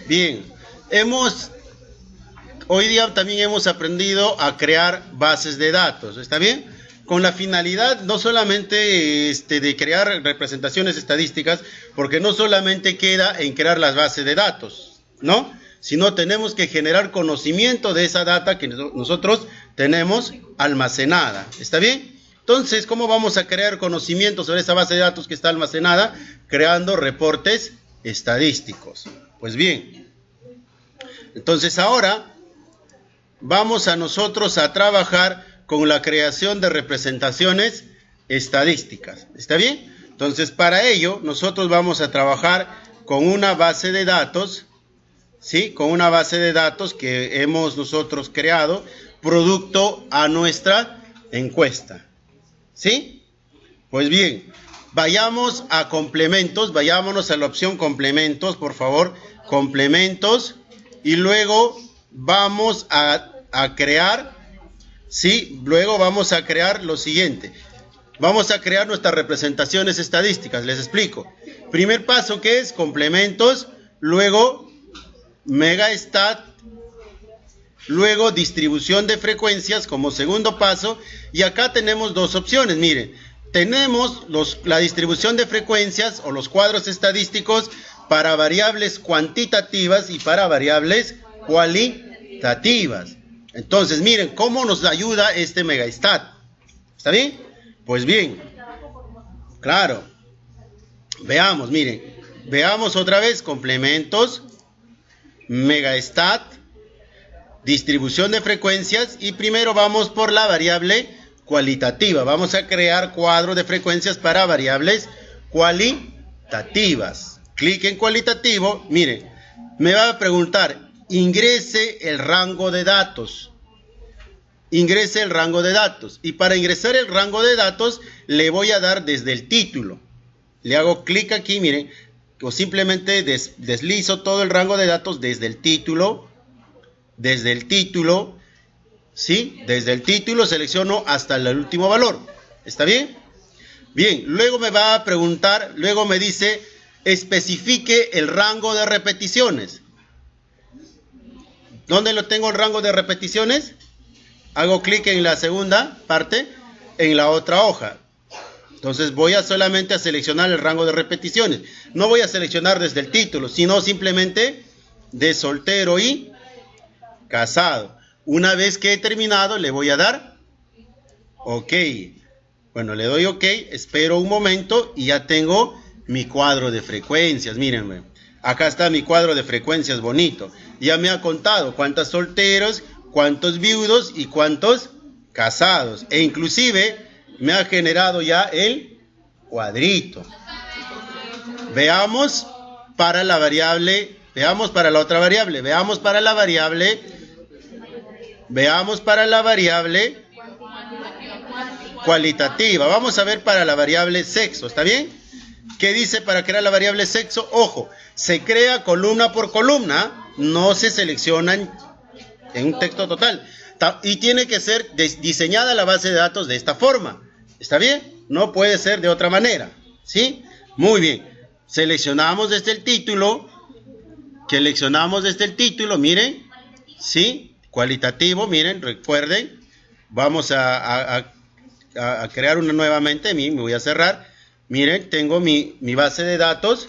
Bien, hoy día también hemos aprendido a crear bases de datos, ¿está bien? Con la finalidad no solamente de crear representaciones estadísticas, porque no solamente queda en crear las bases de datos, ¿no? Sino tenemos que generar conocimiento de esa data que nosotros tenemos almacenada, ¿está bien? Entonces, ¿cómo vamos a crear conocimiento sobre esa base de datos que está almacenada? Creando reportes estadísticos. Pues bien, entonces ahora vamos a nosotros a trabajar con la creación de representaciones estadísticas, ¿está bien? Entonces, para ello, nosotros vamos a trabajar con una base de datos, ¿sí? Con una base de datos que hemos nosotros creado, producto a nuestra encuesta. ¿Sí? Pues bien, vayamos a complementos, vayámonos a la opción complementos, por favor, complementos, y luego vamos a crear, ¿sí? Luego vamos a crear lo siguiente, vamos a crear nuestras representaciones estadísticas, les explico. Primer paso, que es complementos, luego Megastat, luego distribución de frecuencias como segundo paso, y acá tenemos dos opciones, miren, tenemos la distribución de frecuencias o los cuadros estadísticos para variables cuantitativas y para variables cualitativas. Entonces, miren cómo nos ayuda este Megastat, ¿está bien? Pues bien, claro, veamos, miren, veamos otra vez, complementos, Megastat, distribución de frecuencias, y primero vamos por la variable cualitativa. Vamos a crear cuadro de frecuencias para variables cualitativas. Clic en cualitativo, miren, me va a preguntar, ingrese el rango de datos. Ingrese el rango de datos. Y para ingresar el rango de datos, le voy a dar desde el título. Le hago clic aquí, miren, o simplemente deslizo todo el rango de datos desde el título. Desde el título, ¿sí? Desde el título selecciono hasta el último valor. ¿Está bien? Bien, luego me va a preguntar, luego me dice, especifique el rango de repeticiones. ¿Dónde lo tengo el rango de repeticiones? Hago clic en la segunda parte, en la otra hoja. Entonces voy a solamente a seleccionar el rango de repeticiones. No voy a seleccionar desde el título, sino simplemente de soltero y casado. Una vez que he terminado, le voy a dar OK. Bueno, le doy OK, espero un momento y ya tengo mi cuadro de frecuencias. Mírenme, acá está mi cuadro de frecuencias bonito. Ya me ha contado cuántos solteros, cuántos viudos y cuántos casados. E inclusive me ha generado ya el cuadrito. Veamos para la variable, veamos para la otra variable, veamos para la variable cualitativa. Vamos a ver para la variable sexo, ¿está bien? ¿Qué dice para crear la variable sexo? Ojo, se crea columna por columna, no se seleccionan en un texto total. Y tiene que ser diseñada la base de datos de esta forma. ¿Está bien? No puede ser de otra manera. ¿Sí? Muy bien. Seleccionamos desde el título. Miren. ¿Sí? Cualitativo, miren, recuerden. Vamos a crear una nuevamente. Me voy a cerrar. Miren, tengo mi base de datos.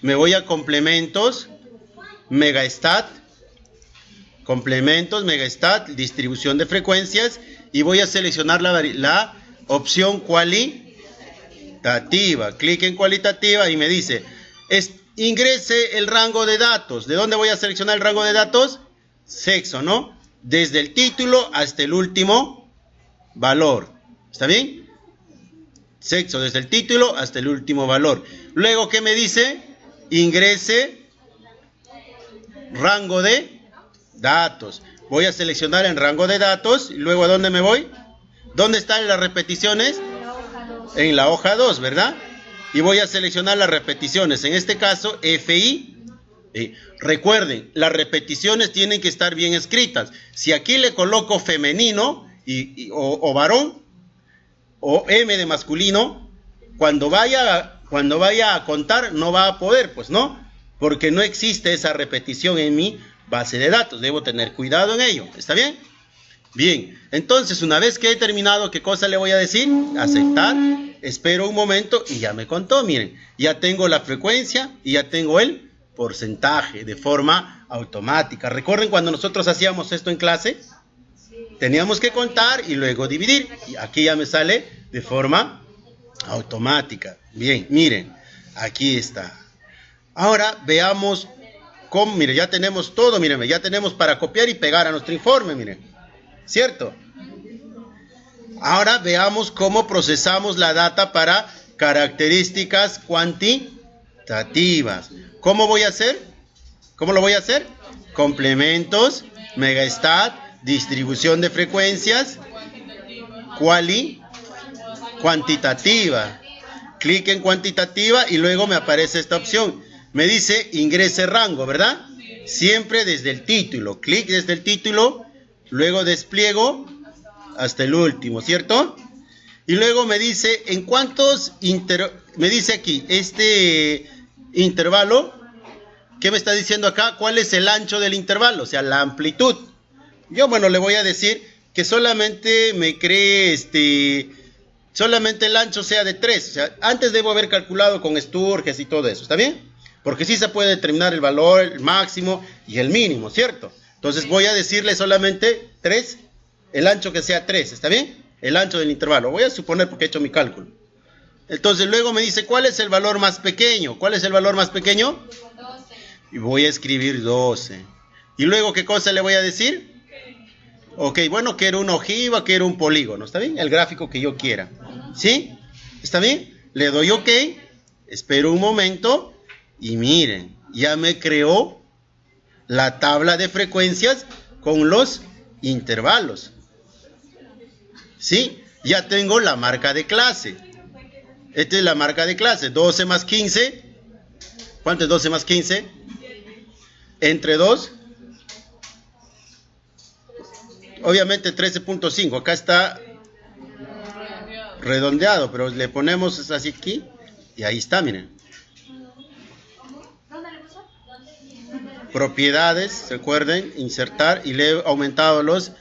Me voy a complementos. Megastat. Complementos, Megastat, distribución de frecuencias. Y voy a seleccionar la opción cualitativa. Clic en cualitativa y me dice, ingrese el rango de datos. ¿De dónde voy a seleccionar el rango de datos? Sexo, ¿no? Desde el título hasta el último valor. ¿Está bien? Sexo, desde el título hasta el último valor. Luego, ¿qué me dice? Ingrese rango de datos. Voy a seleccionar el rango de datos. Y luego, ¿a dónde me voy? ¿Dónde están las repeticiones? En la hoja 2, ¿verdad? Y voy a seleccionar las repeticiones. En este caso, FI. Recuerden, las repeticiones tienen que estar bien escritas. Si aquí le coloco femenino o varón, o M de masculino, cuando vaya a contar no va a poder, pues no. porque no existe esa repetición en mi base de datos. Debo tener cuidado en ello. ¿Está bien? Bien, entonces una vez que he terminado, ¿qué cosa le voy a decir? Aceptar, espero un momento y ya me contó, miren, ya tengo la frecuencia y ya tengo el porcentaje de forma automática. ¿Recuerden cuando nosotros hacíamos esto en clase? Teníamos que contar y luego dividir. Y aquí ya me sale de forma automática. Bien, miren, aquí está. Ahora veamos cómo, miren, ya tenemos todo, miren, ya tenemos para copiar y pegar a nuestro informe, miren. ¿Cierto? Ahora veamos cómo procesamos la data para características cuantitativas. ¿Cómo voy a hacer? ¿Cómo lo voy a hacer? Complementos, megastat, distribución de frecuencias, cuantitativa. Clic en cuantitativa y luego me aparece esta opción. Me dice ingrese rango, ¿verdad? Siempre desde el título. Clic desde el título. Luego despliego hasta el último, ¿cierto? Y luego me dice en cuántos me dice aquí este intervalo. ¿Qué me está diciendo acá? ¿Cuál es el ancho del intervalo? O sea, la amplitud. Yo, bueno, le voy a decir que solamente me cree solamente el ancho sea de 3. O sea, antes debo haber calculado con Sturges y todo eso, ¿está bien? Porque sí se puede determinar el valor, el máximo y el mínimo, ¿cierto? Entonces voy a decirle solamente 3, el ancho que sea 3, ¿está bien? El ancho del intervalo. Voy a suponer porque he hecho mi cálculo. Entonces luego me dice, ¿cuál es el valor más pequeño? ¿Cuál es el valor más pequeño? 12. Y voy a escribir 12. ¿Y luego qué cosa le voy a decir? Ok, bueno, quiero una ojiva, quiero un polígono, ¿está bien? El gráfico que yo quiera. ¿Sí? ¿Está bien? Le doy OK, espero un momento y miren, ya me creó la tabla de frecuencias con los intervalos. ¿Sí? Ya tengo la marca de clase. Esta es la marca de clase. 12 más 15. ¿Cuánto es 12 más 15? Entre 2. Obviamente 13.5. Acá está redondeado, pero le ponemos así aquí. Y ahí está, miren. Propiedades, recuerden, insertar y le he aumentado los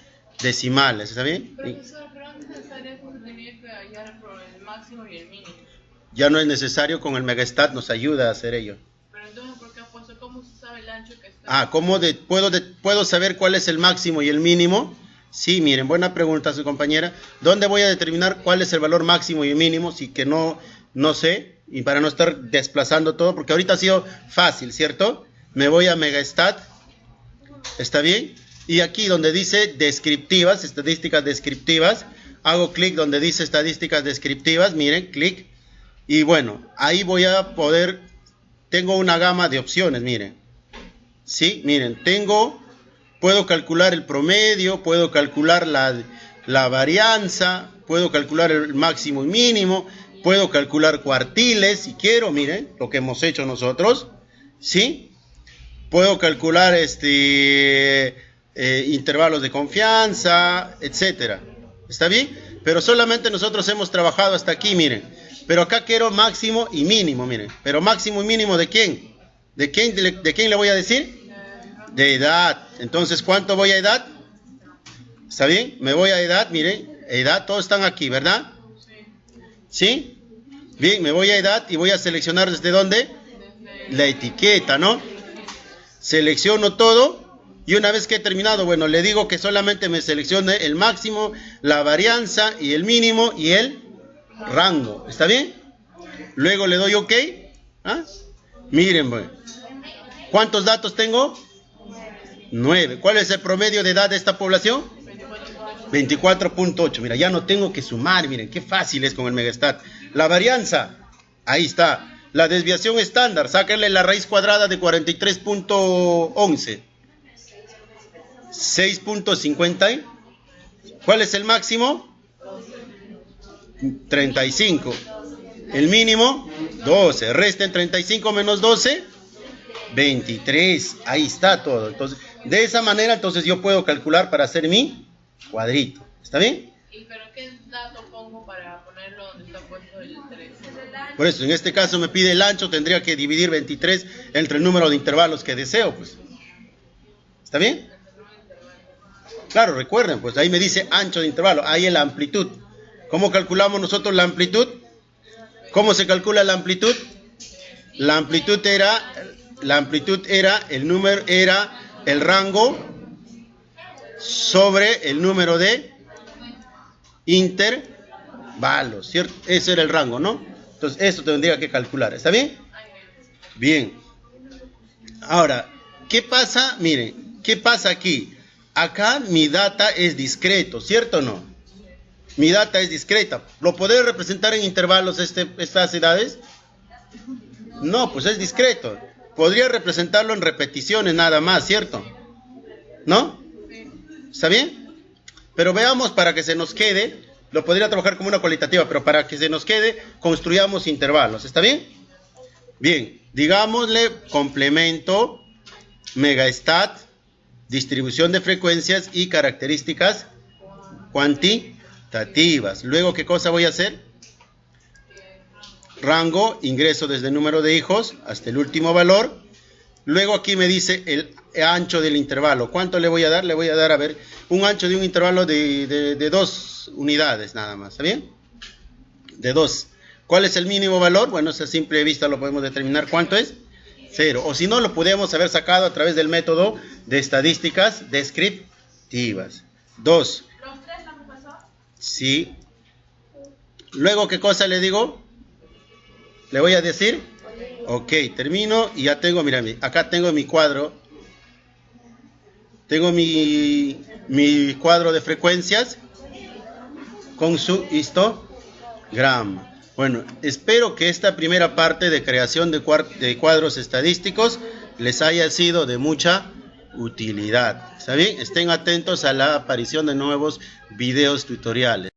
decimales, ¿está bien? Profesor, pero antes necesario que tenía que hallar por el máximo y el mínimo. Ya no es necesario, con el megastat nos ayuda a hacer ello. Pero entonces, ¿por qué ha puesto? ¿Cómo se sabe el ancho que está? Ah, ¿cómo puedo saber cuál es el máximo y el mínimo? Sí, miren, buena pregunta su compañera. ¿Dónde voy a determinar cuál es el valor máximo y mínimo? Si que no sé, y para no estar desplazando todo, porque ahorita ha sido fácil, ¿cierto? Me voy a megastat, ¿está bien? Y aquí donde dice descriptivas, estadísticas descriptivas, hago clic donde dice estadísticas descriptivas, miren, clic, y bueno, ahí voy a poder, tengo una gama de opciones, miren, ¿sí? Miren, puedo calcular el promedio, puedo calcular la varianza, puedo calcular el máximo y mínimo, puedo calcular cuartiles, si quiero, miren, lo que hemos hecho nosotros, ¿sí? Puedo calcular intervalos de confianza, etcétera. ¿Está bien? Pero solamente nosotros hemos trabajado hasta aquí, miren. Pero acá quiero máximo y mínimo, miren. Pero máximo y mínimo ¿de quién? ¿De quién le voy a decir? De edad. Entonces, ¿cuánto voy a edad? ¿Está bien? Me voy a edad, miren. Edad, todos están aquí, ¿verdad? ¿Sí? Bien, me voy a edad y voy a seleccionar ¿desde dónde? La etiqueta, ¿no? Selecciono todo y una vez que he terminado, bueno, le digo que solamente me seleccione el máximo, la varianza y el mínimo y el rango. ¿Está bien? Luego le doy OK. ¿Ah? Miren, bueno. ¿Cuántos datos tengo? 9. ¿Cuál es el promedio de edad de esta población? 24.8. Mira, ya no tengo que sumar. Miren, qué fácil es con el megastat. La varianza, ahí está. La desviación estándar, sáquenle la raíz cuadrada de 43.11. 6.50. ¿Cuál es el máximo? 35. El mínimo, 12. Resten 35 menos 12, 23. Ahí está todo. Entonces, de esa manera, entonces yo puedo calcular para hacer mi cuadrito. ¿Está bien? ¿Y pero qué dato pongo para ponerlo donde está puesto el 3. Por eso, en este caso me pide el ancho, tendría que dividir 23 entre el número de intervalos que deseo, pues. ¿Está bien? Claro, recuerden, pues ahí me dice ancho de intervalo, ahí la amplitud. ¿Cómo calculamos nosotros la amplitud? ¿Cómo se calcula la amplitud? La amplitud era el rango sobre el número de intervalos, ¿cierto? Ese era el rango, ¿no? Entonces, eso tendría que calcular. ¿Está bien? Bien. Ahora, ¿qué pasa? Miren, ¿qué pasa aquí? Acá mi data es discreto, ¿cierto o no? Mi data es discreta. ¿Lo podré representar en intervalos estas edades? No, pues es discreto. Podría representarlo en repeticiones nada más, ¿cierto? ¿No? ¿Está bien? Pero veamos para que se nos quede, lo podría trabajar como una cualitativa, pero para que se nos quede, construyamos intervalos. ¿Está bien? Bien, digámosle complemento, megastat, distribución de frecuencias y características cuantitativas. Luego, ¿qué cosa voy a hacer? Rango, ingreso desde el número de hijos hasta el último valor. Luego aquí me dice el ancho del intervalo. ¿Cuánto le voy a dar? Le voy a dar, a ver, un ancho de un intervalo de 2 unidades nada más. ¿Está bien? De 2. ¿Cuál es el mínimo valor? Bueno, a simple vista lo podemos determinar. ¿Cuánto es? 0. O si no, lo podemos haber sacado a través del método de estadísticas descriptivas. 2. ¿Los 3 no me pasó? Sí. Luego, ¿qué cosa le digo? Le voy a decir, ok, termino y ya tengo, mira, acá tengo mi cuadro. Tengo mi cuadro de frecuencias con su histograma. Bueno, espero que esta primera parte de creación de cuadros estadísticos les haya sido de mucha utilidad. ¿Está bien? Estén atentos a la aparición de nuevos videos tutoriales.